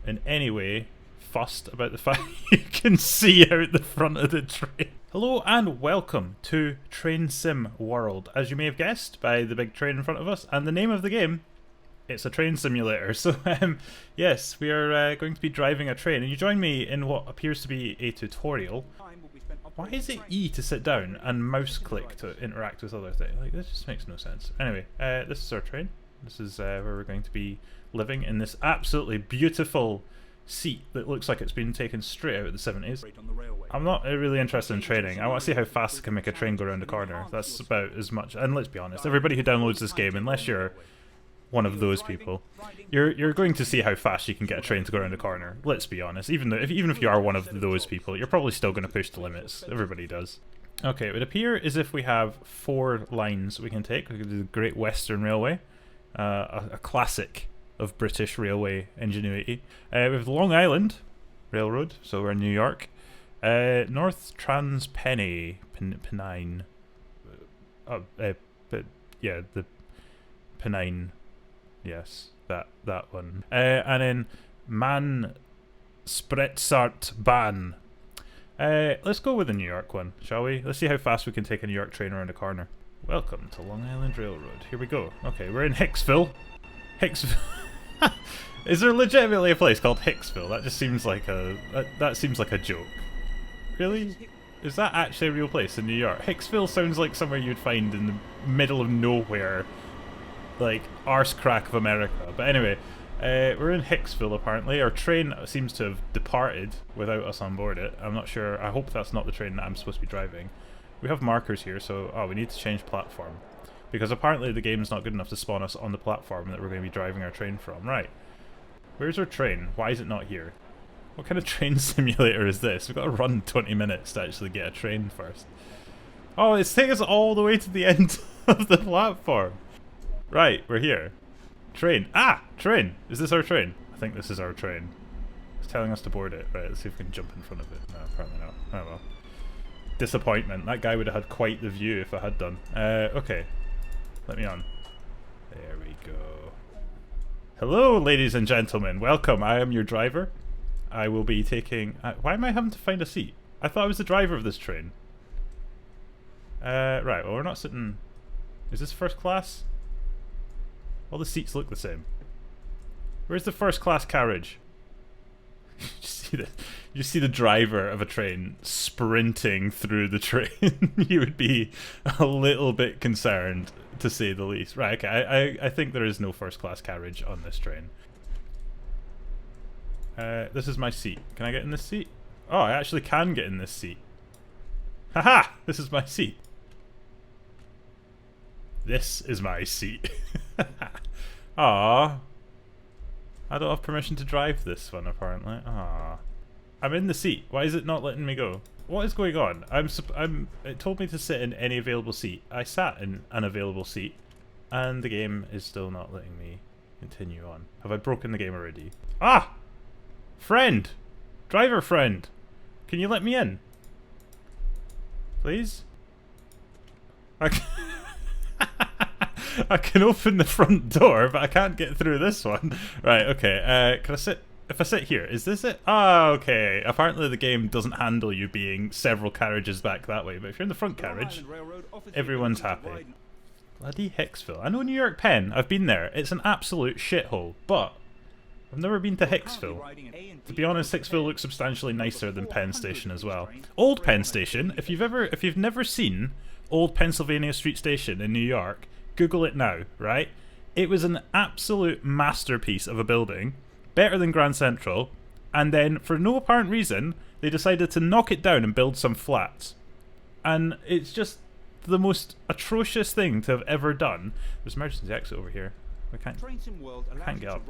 in any way fussed about the fact you can see out the front of the train. Hello and welcome to Train Sim World. As you may have guessed by the big train in front of us and the name of the game, it's a train simulator. So yes, we are going to be driving a train, and you join me in what appears to be a tutorial. Why is it E to sit down and mouse click to interact with other things? Like, this just makes no sense. Anyway, this is our train. This is where we're going to be living in this absolutely beautiful seat that looks like it's been taken straight out of the 70s. I'm not really interested in training. I want to see how fast I can make a train go around a corner. That's about as much. And let's be honest, everybody who downloads this game, unless you're one of those people, you're going to see how fast you can get a train to go around a corner. Let's be honest. Even if you are one of those people, you're probably still going to push the limits. Everybody does. Okay, it would appear as if we have 4 lines we can take. We can do the Great Western Railway, a classic of British railway ingenuity. We have the Long Island Railroad, so we're in New York. North Pennine. But yeah, the Pennine. Yes, that one. And then Manspretzartbahn. Let's go with the New York one, shall we? Let's see how fast we can take a New York train around a corner. Welcome to Long Island Railroad. Here we go. Okay, we're in Hicksville. Hicksville. Is there legitimately a place called Hicksville? That just seems like that seems like a joke. Really? Is that actually a real place in New York? Hicksville sounds like somewhere you'd find in the middle of nowhere, like arse crack of America. But anyway, we're in Hicksville apparently. Our train seems to have departed without us on board it. I'm not sure. I hope that's not the train that I'm supposed to be driving. We have markers here, so we need to change platform, because apparently the game's not good enough to spawn us on the platform that we're going to be driving our train from. Right. Where's our train? Why is it not here? What kind of train simulator is this? We've got to run 20 minutes to actually get a train first. Oh, it's taking us all the way to the end of the platform. Right, we're here. Train. Ah! Train! Is this our train? I think this is our train. It's telling us to board it. Right, let's see if we can jump in front of it. No, apparently not. Oh well. Disappointment. That guy would have had quite the view if I had done. Okay. Let me on. There we go. Hello, ladies and gentlemen. Welcome. I am your driver. I will be taking... why am I having to find a seat? I thought I was the driver of this train. Right, well, we're not sitting... Is this first class? All the seats look the same. Where's the first class carriage? You see the driver of a train sprinting through the train. You would be a little bit concerned, to say the least. Right, okay, I think there is no first class carriage on this train. This is my seat. Can I get in this seat? Oh, I actually can get in this seat. Haha! This is my seat. This is my seat. Aww. I don't have permission to drive this one, apparently. Aww. I'm in the seat. Why is it not letting me go? What is going on? It told me to sit in any available seat. I sat in an available seat, and the game is still not letting me continue on. Have I broken the game already? Ah! Friend! Driver friend! Can you let me in? Please? I can open the front door, but I can't get through this one. Right, okay. Can I sit? If I sit here, is this it? Ah, okay. Apparently the game doesn't handle you being several carriages back that way, but if you're in the front carriage, everyone's happy. Bloody Hicksville. I know New York Penn. I've been there. It's an absolute shithole, but I've never been to Hicksville. To be honest, Hicksville looks substantially nicer than Penn Station as well. Old Penn Station, if you've never seen Old Pennsylvania Street Station in New York, Google it now, right? It was an absolute masterpiece of a building, better than Grand Central, and then for no apparent reason, they decided to knock it down and build some flats. And it's just the most atrocious thing to have ever done. There's an emergency exit over here. I can't get up.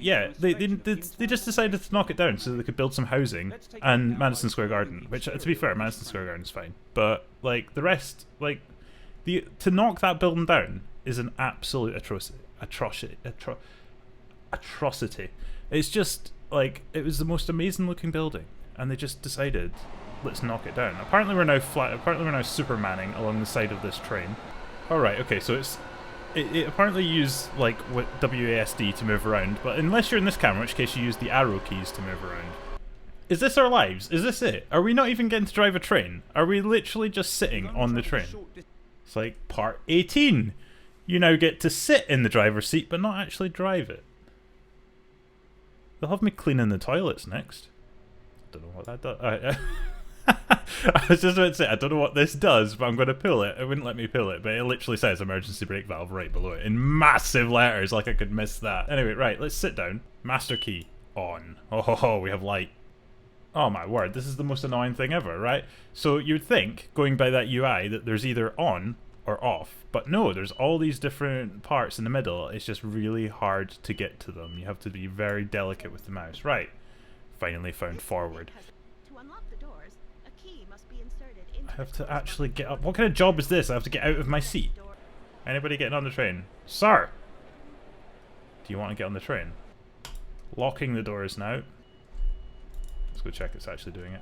Yeah, they just decided to knock it down so they could build some housing and Madison Square Garden, which, to be fair, Madison Square Garden is fine. But, like, the rest, like, to knock that building down is an absolute atrocity. It's just, like, it was the most amazing looking building, and they just decided, let's knock it down. Apparently we're now supermaning along the side of this train. Alright, okay, so it apparently use like WASD to move around, but unless you're in this camera, in which case you use the arrow keys to move around. Is this our lives? Is this it? Are we not even getting to drive a train? Are we literally just sitting on the train? It's like part 18. You now get to sit in the driver's seat but not actually drive it. They'll have me cleaning the toilets next. I don't know what that does. I was just about to say, I don't know what this does, but I'm going to pull it. It wouldn't let me pull it, but it literally says emergency brake valve right below it in massive letters, like I could miss that. Anyway, right, let's sit down. Master key on. Oh, ho, ho, we have light. Oh my word, this is the most annoying thing ever, right? So you'd think, going by that UI, that there's either on or off, but no, there's all these different parts in the middle. It's just really hard to get to them. You have to be very delicate with the mouse. Right, finally found forward. To unlock the doors, a key must be inserted into I have to actually get up. What kind of job is this? I have to get out of my seat. Anybody getting on the train? Sir! Do you want to get on the train? Locking the doors now. Let's go check it's actually doing it.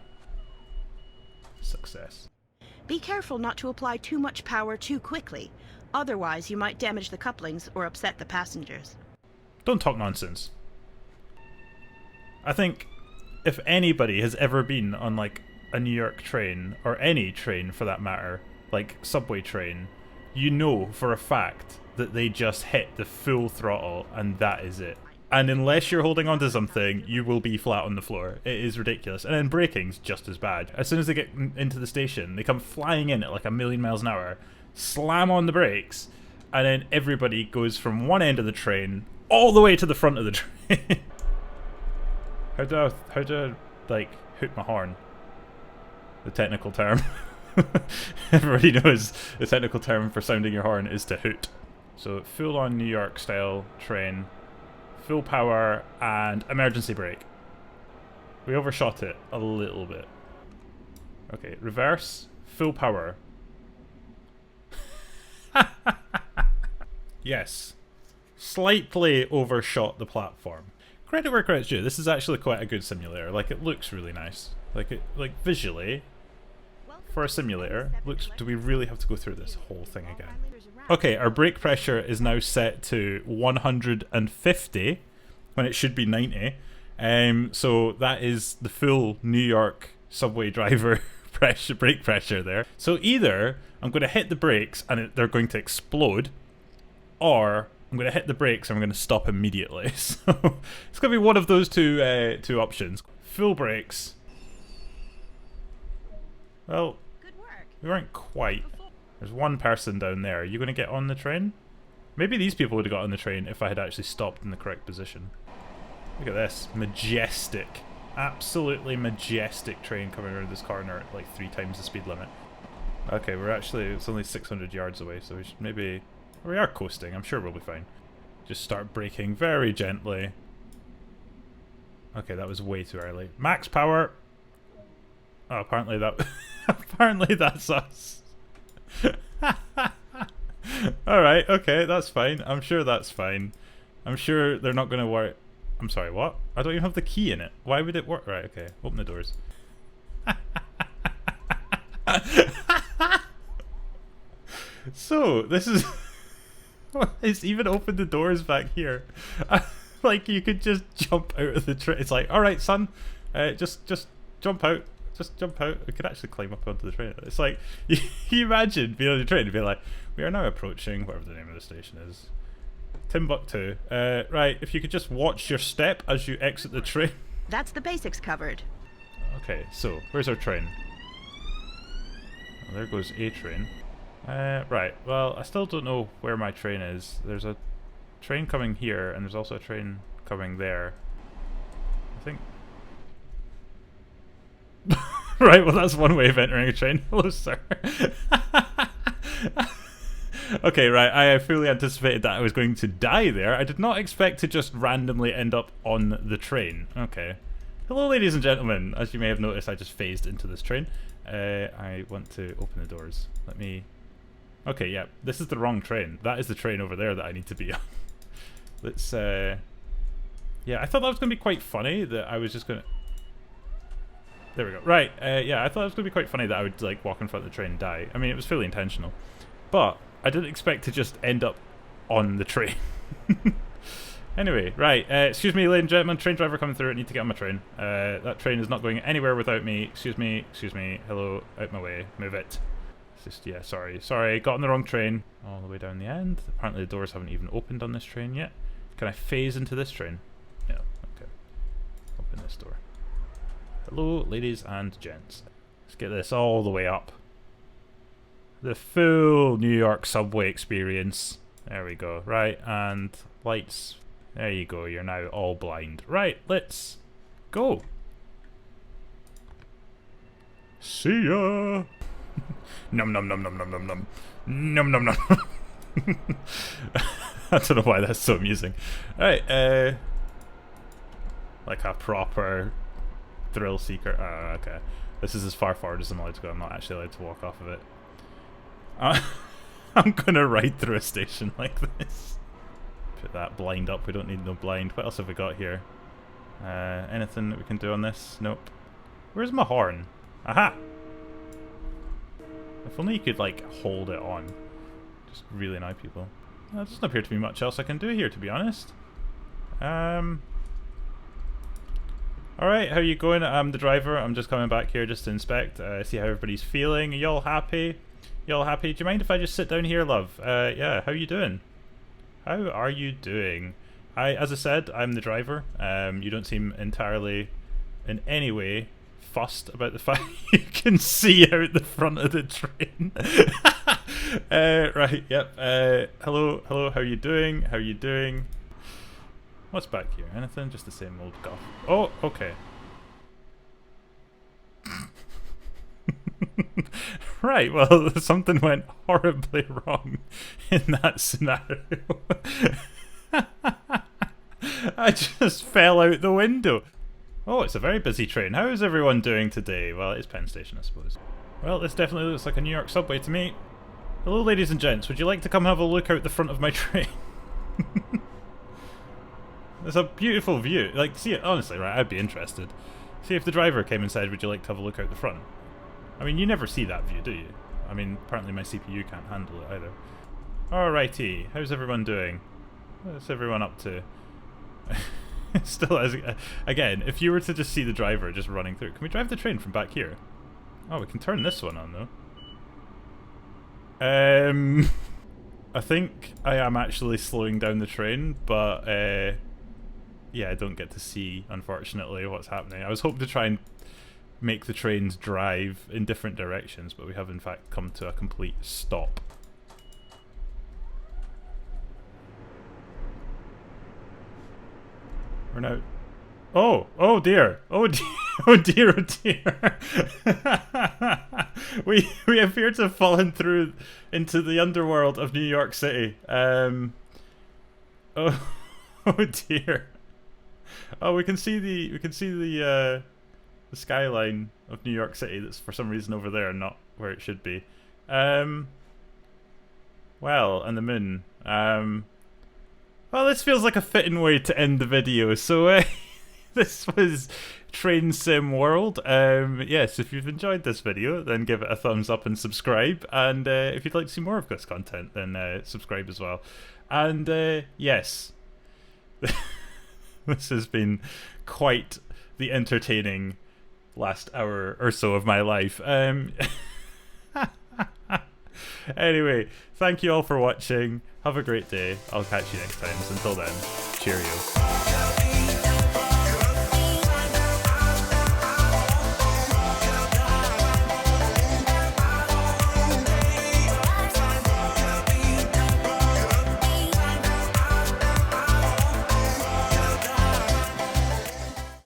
Success. Be careful not to apply too much power too quickly. Otherwise, you might damage the couplings or upset the passengers. Don't talk nonsense. I think if anybody has ever been on like a New York train, or any train for that matter, like subway train, you know for a fact that they just hit the full throttle and that is it. And unless you're holding onto something, you will be flat on the floor. It is ridiculous. And then braking's just as bad. As soon as they get into the station, they come flying in at like 1,000,000 miles an hour, slam on the brakes, and then everybody goes from one end of the train all the way to the front of the train. How do I like hoot my horn? The technical term. Everybody knows the technical term for sounding your horn is to hoot. So full on New York style train. Full power and emergency brake. We overshot it a little bit. Okay, reverse, full power. Yes. Slightly overshot the platform. Credit where credit's due. This is actually quite a good simulator. Like, it looks really nice. Like visually, for a simulator, looks. Do we really have to go through this whole thing again? Okay, our brake pressure is now set to 150 when it should be 90. So that is the full New York subway driver brake pressure there. So either I'm going to hit the brakes and they're going to explode, or I'm going to hit the brakes and I'm going to stop immediately. So it's going to be one of those two options. Full brakes. Well, we weren't quite. There's one person down there. Are you going to get on the train? Maybe these people would have got on the train if I had actually stopped in the correct position. Look at this. Majestic. Absolutely majestic train coming around this corner at like 3 times the speed limit. Okay, it's only 600 yards away, so we should maybe... We are coasting. I'm sure we'll be fine. Just start braking very gently. Okay, that was way too early. Max power. Oh, apparently that... apparently that's us. Alright, okay, that's fine. I'm sure that's fine. I'm sure they're not going to worry. I'm sorry, what? I don't even have the key in it. Why would it work? Right, okay. Open the doors. So, this is... It's even opened the doors back here. Like, you could just jump out of the train. It's like, alright, son, just jump out. Just jump out. We could actually climb up onto the train. It's like, you imagine being on the train and be like, we are now approaching whatever the name of the station is. Timbuktu. Right, if you could just watch your step as you exit the train. That's the basics covered. Okay, so, where's our train? Well, there goes a train. Right, well, I still don't know where my train is. There's a train coming here, and there's also a train coming there. I think... Right, well that's one way of entering a train. Hello, sir. Okay, right, I fully anticipated that I was going to die there. I did not expect to just randomly end up on the train. Okay. Hello, ladies and gentlemen. As you may have noticed, I just phased into this train. I want to open the doors. Let me... Okay, yeah, this is the wrong train. That is the train over there that I need to be on. Let's, yeah, I thought that was going to be quite funny, that I was just going to... There we go. Right, yeah, I thought it was going to be quite funny that I would, like, walk in front of the train and die. I mean, it was fully intentional. But I didn't expect to just end up on the train. Anyway, right, excuse me, ladies and gentlemen, train driver coming through, I need to get on my train. That train is not going anywhere without me. Excuse me, hello, out my way, move it. It's just, yeah, sorry, got on the wrong train. All the way down the end. Apparently the doors haven't even opened on this train yet. Can I phase into this train? Yeah, okay. Open this door. Hello, ladies and gents. Let's get this all the way up. The full New York subway experience. There we go. Right, and lights. There you go. You're now all blind. Right, let's go. See ya. Num num num num num num num. Num num num. I don't know why that's so amusing. Right, like a proper thrill seeker. Oh, okay. This is as far forward as I'm allowed to go. I'm not actually allowed to walk off of it. I'm gonna ride through a station like this. Put that blind up. We don't need no blind. What else have we got here? Anything that we can do on this? Nope. Where's my horn? Aha! If only you could, like, hold it on. Just really annoy people. There doesn't appear to be much else I can do here, to be honest. Alright, how you going? I'm the driver. I'm just coming back here just to inspect, see how everybody's feeling. Are y'all happy? Y'all happy? Do you mind if I just sit down here, love? Yeah, how you doing? How are you doing? As I said, I'm the driver. You don't seem entirely, in any way, fussed about the fact you can see out the front of the train. Right, yep. Hello, how you doing? How you doing? What's back here? Anything? Just the same old guff. Oh, okay. Right, well, something went horribly wrong in that scenario. I just fell out the window. Oh, it's a very busy train. How is everyone doing today? Well, it's Penn Station, I suppose. Well, this definitely looks like a New York subway to me. Hello, ladies and gents. Would you like to come have a look out the front of my train? It's a beautiful view. Like, see it, honestly, right, I'd be interested. See if the driver came and said, would you like to have a look out the front? I mean, you never see that view, do you? I mean, apparently my CPU can't handle it either. Alrighty, how's everyone doing? What's everyone up to? Still, again, if you were to just see the driver just running through... Can we drive the train from back here? Oh, we can turn this one on, though. I think I am actually slowing down the train, but, yeah, I don't get to see, unfortunately, what's happening. I was hoping to try and make the trains drive in different directions, but we have, in fact, come to a complete stop. We're now... Oh dear! Oh dear! Oh dear! Oh dear! we appear to have fallen through into the underworld of New York City. Oh dear! Oh, we can see the skyline of New York City. That's for some reason over there, not where it should be. Well, and the moon. Well, this feels like a fitting way to end the video. So, this was Train Sim World. Yes, if you've enjoyed this video, then give it a thumbs up and subscribe. And if you'd like to see more of this content, then subscribe as well. And yes, this has been quite the entertaining last hour or so of my life. Anyway, thank you all for watching. Have a great day. I'll catch you next time. So until then, cheerio.